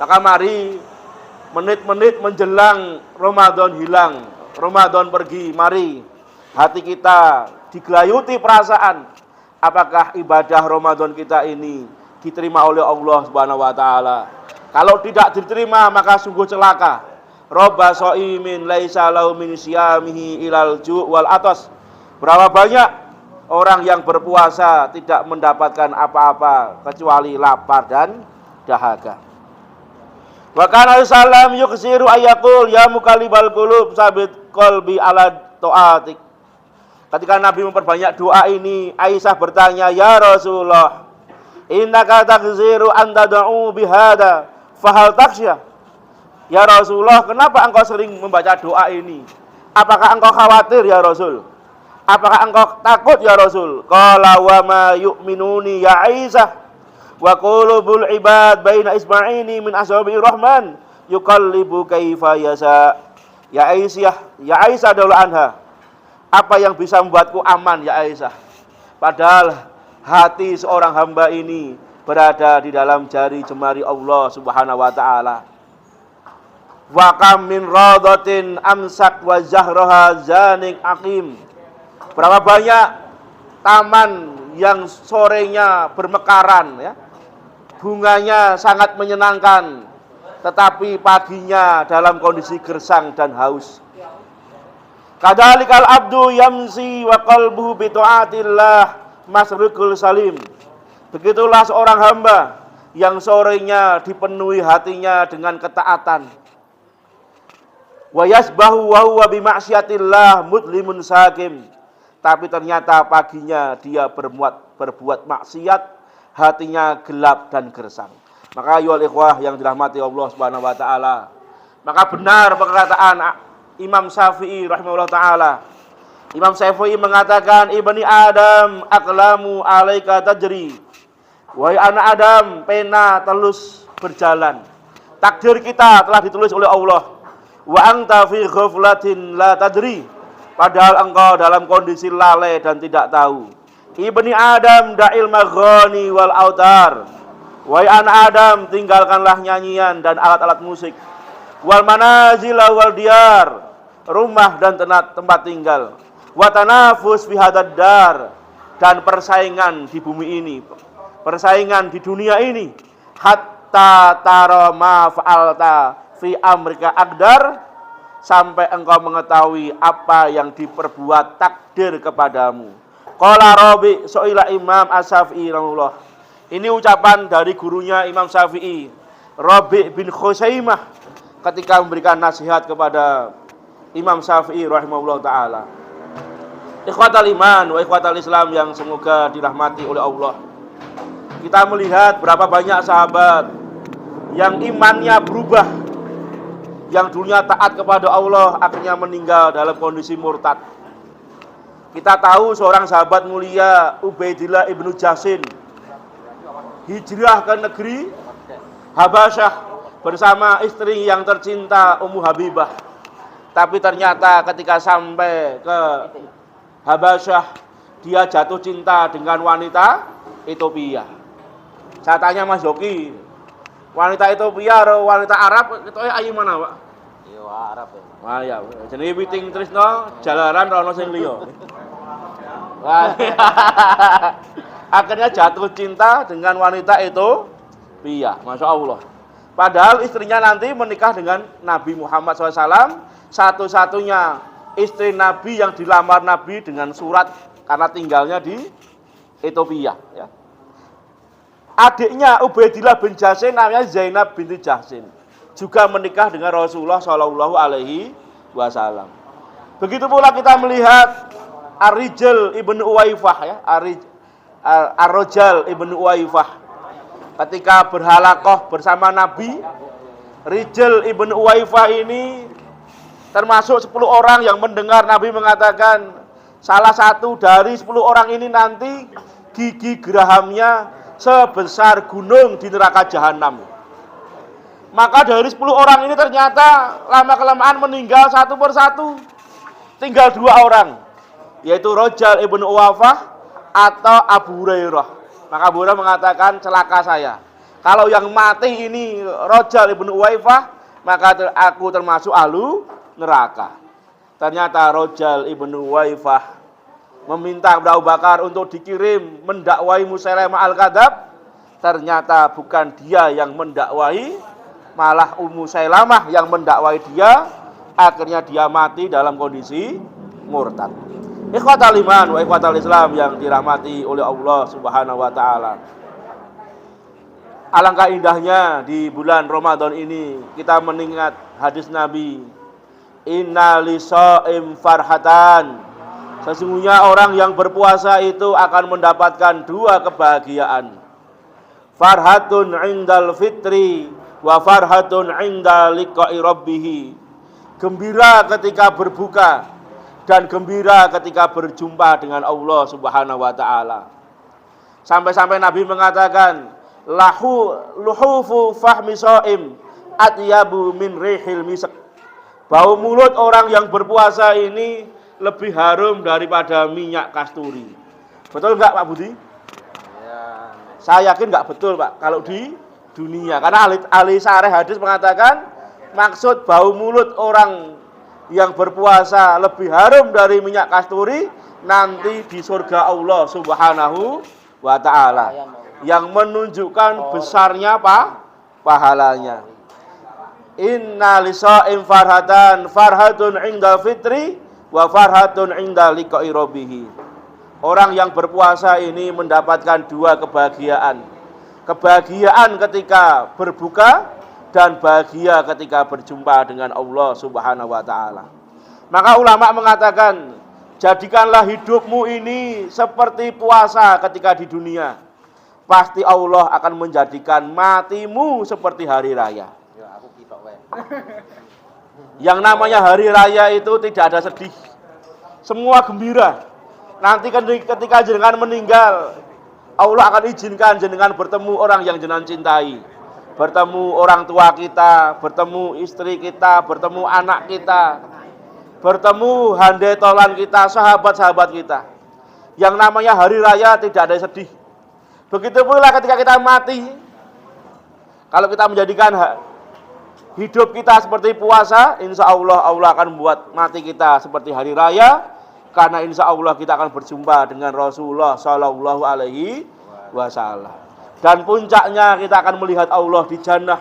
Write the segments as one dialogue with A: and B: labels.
A: Maka mari menit-menit menjelang Ramadan hilang, Ramadan pergi, mari hati kita digelayuti perasaan apakah ibadah Ramadan kita ini diterima oleh Allah Subhanahu wa taala. Kalau tidak diterima maka sungguh celaka. Robba shaimin laisa lahu min siyamihi ilal ju' wal atas. Berapa banyak orang yang berpuasa tidak mendapatkan apa-apa kecuali lapar dan dahaga. Wa kana sallam yuksiru ayyaqul ya muqallibal qulub sabit qalbi ala taatik. Ketika Nabi memperbanyak doa ini, Aisyah bertanya, "Ya Rasulullah, innaka taksiru an tad'u bihada, fahal taksya?" Ya Rasulullah, kenapa engkau sering membaca doa ini? Apakah engkau khawatir ya Rasul? Apakah engkau takut ya Rasul? Qala wa ma yu'minuni ya Aisyah. Wa qulubul ibad baina isma'ini min ashabi rahman yuqallibu kaifa yasha. Ya Aisyah dulu anha. Apa yang bisa membuatku aman ya Aisyah? Padahal hati seorang hamba ini berada di dalam jari jemari Allah Subhanahu wa taala. Wa kam min radatin amsak wa zahraha zanik aqim. Berapa banyak taman yang sorenya bermekaran ya. Bunganya sangat menyenangkan, tetapi paginya dalam kondisi gersang dan haus. Kadzalikal abdu yamsi wa qalbuhu bi taatillah masrukul salim. Begitulah seorang hamba yang sorenya dipenuhi hatinya dengan ketaatan. Wa yasbahu wa huwa bi ma'siyatillah mudlimun sakim. Tapi ternyata paginya dia berbuat maksiat, hatinya gelap dan gersang. Maka ayyuhal ikhwah yang dirahmati Allah Subhanahu wa taala, maka benar perkataan Imam Syafi'i rahimahullah taala. Imam Syafi'i mengatakan, "Ibni Adam aqlamu alaika tajri." Wahai anak Adam, pena terus berjalan. Takdir kita telah ditulis oleh Allah. Wa anta fi ghaflatin la tadri. Padahal engkau dalam kondisi lalai dan tidak tahu. Ibni Adam da'il maghani wal autar. Wahai anak Adam, tinggalkanlah nyanyian dan alat-alat musik. Wal manazila wal diyar, rumah dan tempat tinggal. Wa tanafus fi hadad dar, dan persaingan di bumi ini, persaingan di dunia ini. Hatta tara ma fa'alta fi amrika aqdar, sampai engkau mengetahui apa yang diperbuat takdir kepadamu. Qala Rabi so'ila Imam As-Syafi'i rahimahullah. Ini ucapan dari gurunya Imam Syafi'i, Rabi bin Khusaimah, ketika memberikan nasihat kepada Imam Syafi'i rahimahullah ta'ala. Ikhwatal iman wa ikhwatal Islam yang semoga dirahmati oleh Allah. Kita melihat berapa banyak sahabat yang imannya berubah, yang dulunya taat kepada Allah akhirnya meninggal dalam kondisi murtad. Kita tahu seorang sahabat mulia Ubaidillah ibnu Jahsin hijrah ke negeri Habasyah bersama istri yang tercinta Ummu Habibah. Tapi ternyata ketika sampai ke Habasyah, dia jatuh cinta dengan wanita Ethiopia. Saya tanya Mas Yoki, wanita Ethiopia atau wanita Arab itu ayu mana, Pak?
B: Iya, Arab ya.
A: Wah ya, jenenge Witing Trisno, jalaran rono sing liya. Akhirnya jatuh cinta dengan wanita Ethiopia, Masya Allah. Padahal istrinya nanti menikah dengan Nabi Muhammad SAW, satu-satunya istri Nabi yang dilamar Nabi dengan surat karena tinggalnya di Ethiopia. Ya. Adiknya Ubaidillah bin Jahsin namanya Zainab binti Jahsin, juga menikah dengan Rasulullah Shallallahu Alaihi Wasallam. Begitu pula kita melihat Ar-Rijal ibnu Uwaifah, ya, Ar-Rajal ibnu Uwaifah, ketika berhalakoh bersama Nabi. Rijal ibnu Uwaifah ini termasuk 10 orang yang mendengar Nabi mengatakan salah satu dari 10 orang ini nanti gigi gerahamnya sebesar gunung di neraka jahanam. Maka dari 10 orang ini ternyata lama-kelamaan meninggal satu persatu. Tinggal 2 orang, yaitu Rajal ibnu Uwaifah atau Abu Hurairah. Maka Abu Hurairah mengatakan celaka saya. Kalau yang mati ini Rajal ibnu Uwaifah, maka aku termasuk ahlu neraka. Ternyata Rajal ibnu Uwaifah meminta kepada Abu Bakar untuk dikirim mendakwai Musailamah al-Kadzab. Ternyata bukan dia yang mendakwai, malah Musailamah yang mendakwai dia. Akhirnya dia mati dalam kondisi murtad. Ikhwatal iman wa ikhwatal Islam yang dirahmati oleh Allah Subhanahu wa taala. Alangkah indahnya di bulan Ramadan ini kita mengingat hadis Nabi, inna lisa'im farhatan. Sesungguhnya orang yang berpuasa itu akan mendapatkan dua kebahagiaan. Farhatun 'indal fitri wa farhatun 'inda liqa'i rabbih. Gembira ketika berbuka dan gembira ketika berjumpa dengan Allah Subhanahu wa taala. Sampai-sampai Nabi mengatakan, luhufu fahmi shaim atyabu min rihil misk. Bau mulut orang yang berpuasa ini lebih harum daripada minyak kasturi. Betul enggak Pak Budi? Ya. Saya yakin enggak betul Pak kalau di dunia. Karena ahli syarah hadis mengatakan maksud bau mulut orang yang berpuasa lebih harum dari minyak kasturi nanti di surga Allah Subhanahu wa taala, yang menunjukkan besarnya pahalanya. Inna lisa'im farhatun 'inda fitri wa farhatun 'inda liqa'i rabbih. Orang yang berpuasa ini mendapatkan dua kebahagiaan. Kebahagiaan ketika berbuka dan bahagia ketika berjumpa dengan Allah Subhanahu wa taala. Maka ulama mengatakan, jadikanlah hidupmu ini seperti puasa ketika di dunia. Pasti Allah akan menjadikan matimu seperti hari raya. Yang namanya hari raya itu tidak ada sedih, semua gembira. Nanti ketika jenengan meninggal, Allah akan izinkan jenengan bertemu orang yang jenengan cintai, bertemu orang tua kita, bertemu istri kita, bertemu anak kita, bertemu handai tolan kita, sahabat-sahabat kita. Yang namanya hari raya tidak ada sedih. Begitu pula ketika kita mati, kalau kita menjadikan hidup kita seperti puasa, insya Allah Allah akan membuat mati kita seperti hari raya. Karena insya Allah kita akan berjumpa dengan Rasulullah Sallallahu Alaihi Wasallam. Dan puncaknya kita akan melihat Allah di jannah.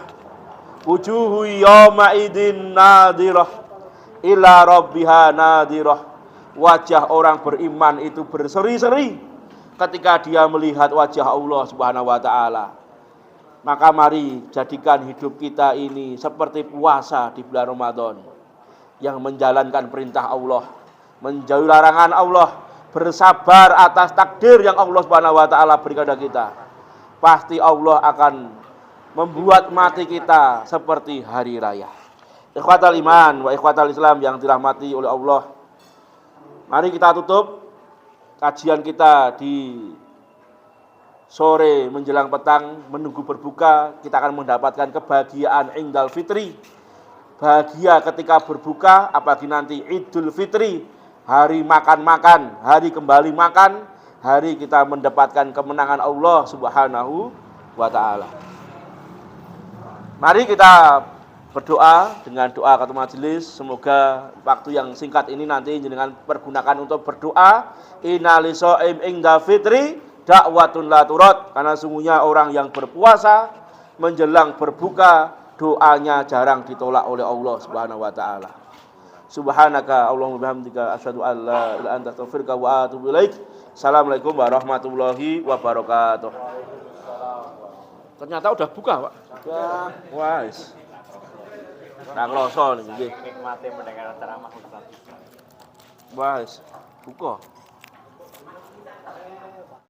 A: Wujuhu yawma idin nadirah ila rabbiha nadirah. Wajah orang beriman itu berseri-seri ketika dia melihat wajah Allah Subhanahu wa taala. Maka mari jadikan hidup kita ini seperti puasa di bulan Ramadan, yang menjalankan perintah Allah, menjauhi larangan Allah, bersabar atas takdir yang Allah Subhanahu wa taala berikan kepada kita. Pasti Allah akan membuat mati kita seperti hari raya. Ikhwatal iman wa ikhwatal Islam yang dirahmati oleh Allah. Mari kita tutup kajian kita di sore menjelang petang menunggu berbuka. Kita akan mendapatkan kebahagiaan Idul Fitri. Bahagia ketika berbuka, apalagi nanti Idul Fitri, hari makan-makan, hari kembali makan, hari kita mendapatkan kemenangan Allah Subhanahu wa taala. Mari kita berdoa dengan doa kata majelis. Semoga waktu yang singkat ini nanti dengan pergunakan untuk berdoa. Inna lisa'im inda fitri da'watun la turad. Karena sungguhnya orang yang berpuasa menjelang berbuka, doanya jarang ditolak oleh Allah Subhanahu wa taala. Subhanaka Allahumma bihamdika asyhadu an la ilaha illa anta astaghfiruka wa atubu ilaik. Assalamualaikum warahmatullahi wabarakatuh. Ternyata udah buka, Pak. Sudah. Wes. Nang loso nggih. Nikmate mendengar ceramah Ustaz. Wes, buka.